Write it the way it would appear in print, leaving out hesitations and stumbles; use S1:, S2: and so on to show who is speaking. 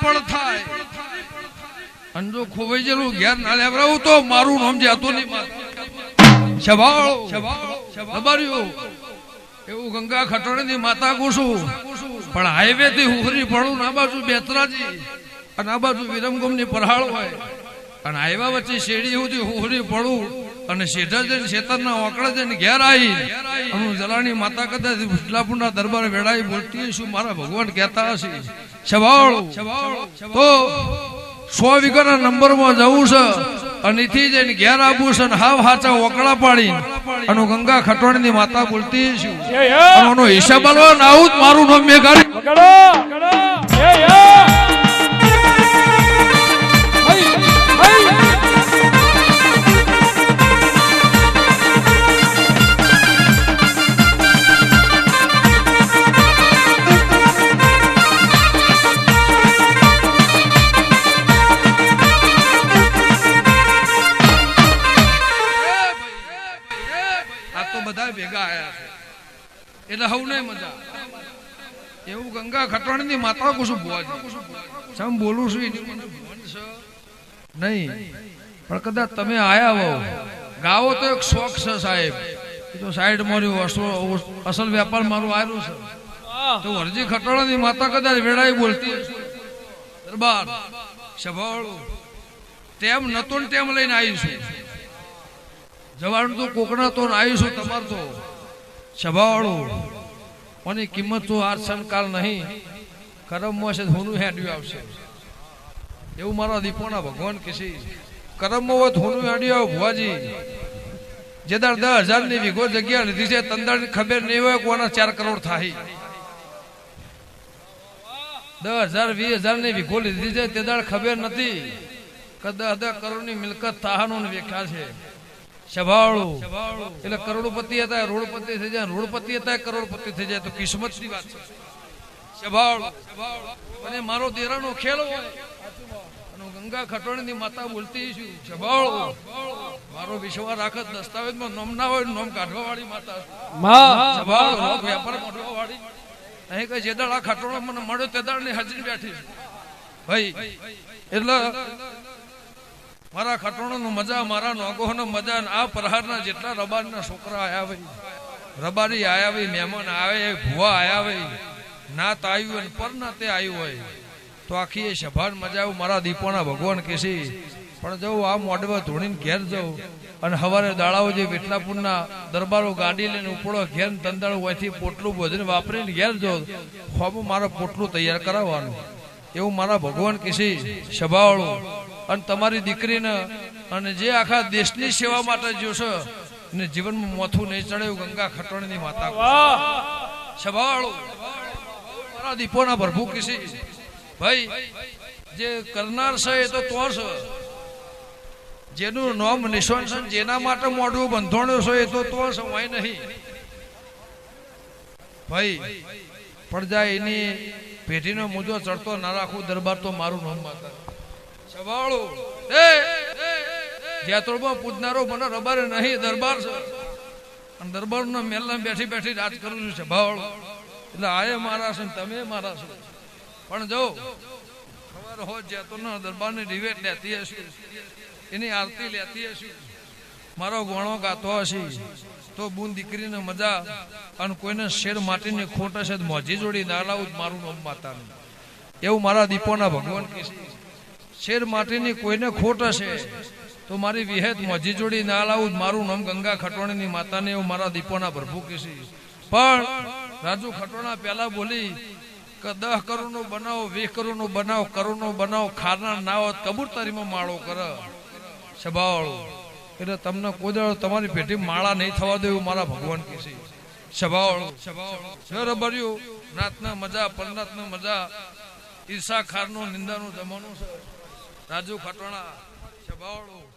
S1: પણ થાય અને જો ખોવાઈ ગયેલું ઘેર ના લેવરાવું તો મારું નામ જાતું નહીં શભાળો શભાળ્યું એવું ગંગા ખટોળીની માતા કુશું પણ હાઈવે થી હુહરી પડું આ બાજુ બેતરાજી અને આ બાજુ વિરમગમ ની પરહાળ હોય અને હાઈવા વચ્ચે શેડી સુધી હુહરી પડું અને શેઠા જઈને શેતરના ઓકળે જઈને ઘેર આવી અને જલાણી માતા કદાચ વિઠલાપુરના દરબાર વેળાઈ બોલતી શું મારા ભગવાન કહેતા હશે શભાળો તો 100 વીઘાના નંબરમાં જવું છે અને એથી જઈને ઘેર આવવું છે અને હાવ હાચા ઓકળા પાડી અને ગંગા ખટોળીની માતા બોલતી છું અને એનો હિસાબ આલવા આવું જ મારું નામ મેઘાડી ભેગા આયા છે એટલે હવ નહીં મજા એવું ગંગા ખટોળીની માતા કુશું ભુવાજી સમ બોલું છું એની મને ભવન છે નહીં પણ કદાચ તમે આયા હો ગાવો તો એક શોખ છે સાહેબ એ તો સાઈડ માર્યું અસલ વેપાર મારું આવ્યું છે તો હરજી ખટોળાની માતા કદાચ વેળાઈ બોલતી દરબાર શભાળું તેમ નતો ને તેમ લઈને આવીશું જવાનું તો કોકણા તો આવીશું તમાર તો શભાળું કોની કિંમત તો આ સંકાલ નહીં કરમમાં છે હોનું હેડ્યું આવશે એવું મારા દીપોના ભગવાન કહેશે કરમમાં હોય હોનું હેડ્યું આવ ભુવાજી જે દર 10,000 ની વીઘો જગ્યા લીધી છે તંદાની ખબર નહીં હોય કોના 4 કરોડ થાય 10,000 20,000 ની વીઘો લીધી છે તે દાડ ખબર નથી કે 10 કરોડ ની મિલકત થાહાનું વેખ્યા છે શભાળું એટલે કરોડપતિ હતા રોડપતિ થઈ જાય રોડપતિ હતા કરોડપતિ થઈ જાય તો કિસ્મત ની વાત છે શભાળું અને મારો દેરાનો ખેલ હોય અને ગંગા ખટોળીની માતા બોલતી છું શભાળું મારો વિશ્વાસ રાખત દસ્તાવેજમાં નામ ના હોય નામ કાઢવા વાળી માતા શભાળું વેપાર કાઢવા વાળી અહીં કઈ જેદાળ આ ખટોળો મને મળ્યો તેદાળ ની હાજરી બેઠી ભાઈ એટલે મારા ખટોણો નું મજા મારા નોગો નો મજા આ પ્રહારના જેટલા રબારના છોકરા આયા ભાઈ રબારી આયા ભાઈ મહેમાન આવે ભુવા આયા ભાઈ નાત આવ્યું અને પર ના તે આવ્યું હોય તો આખી એ સભાન મજા આવું મારા દીપોના ભગવાન કહેશે પણ જવું આ મોડવા ધોણીને ઘેર જવું અને સવારે દાડાઓ જે વિઠલાપુરના દરબારો ગાડી લઈને ઉપડો ઘેર તંદાળું હોયથી પોટલું ભોજન વાપરીને ઘેર જાવ ખોબું મારા પોટલું તૈયાર કરાવવાનું એવું મારા ભગવાન કહેશે સભાવાળું અને તમારી દીકરીને અને જે આખા દેશની સેવા માટે જોશો અને જીવનમાં મોથું નહીં ચડે એવું ગંગા ખટોળીની માતા સભાવાળું મારા દીપોના પ્રભુ કહેશે ભાઈ જે કરનાર છે એ તો છે જેનું નામ નિશાન છે જેના માટે મોઢું બંધોણ્યો છે એ તો છે હોય નહીં ભાઈ પણ જાય એની પેઢીનો મુદ્દો ચડતો ના રાખું દરબાર તો મારું નામ માતા શભાળું જ્યાં પૂજનારો મને રબારે નહીં દરબાર છે અને દરબાર નો મેલમાં બેઠી બેઠી રાજ કરું છું શભાળું એટલે આયે મારા છે તમે મારા છો પણ જો ખબર હોય જતો ના દરબાર ની રિવેટ લેતી હશું એની આરતી લેતી હશું મારો ગોણો ગાતો હશે તો બુન દીકરીને મજા અને કોઈને શેર માટીની ખોટ હશે મોજી જોડી ના લાવું મારું નામ માતાનું એવું મારા દીપોના ભગવાન કહે છે શેર માટીની કોઈને ખોટ હશે તો મારી વિહેત મોજી જોડી ના લાવું મારું નામ ગંગા ખટોળીની માતાને એવું મારા દીપોના પ્રભુ કહે છે પણ રાજુ ખટોણા પહેલા બોલી કે 10 કરોડ નો બનાવો 20 કરોડ નો બનાવો કરોડ નો બનાવો ખારનાર ના હોત કબૂતરીમાં માળો કરે સભાવાળું એટલે તમને કોઈ દાડો તમારી પેટી માળા નહીં થવા દે એવું મારા ભગવાન કહે છે સભાવાળું રબર્યું નાતના મજા પરનાથના મજા ઈર્ષા ખારનો નિંદાનો જમાનો છે રાજુ ખટોણા સભાવાળું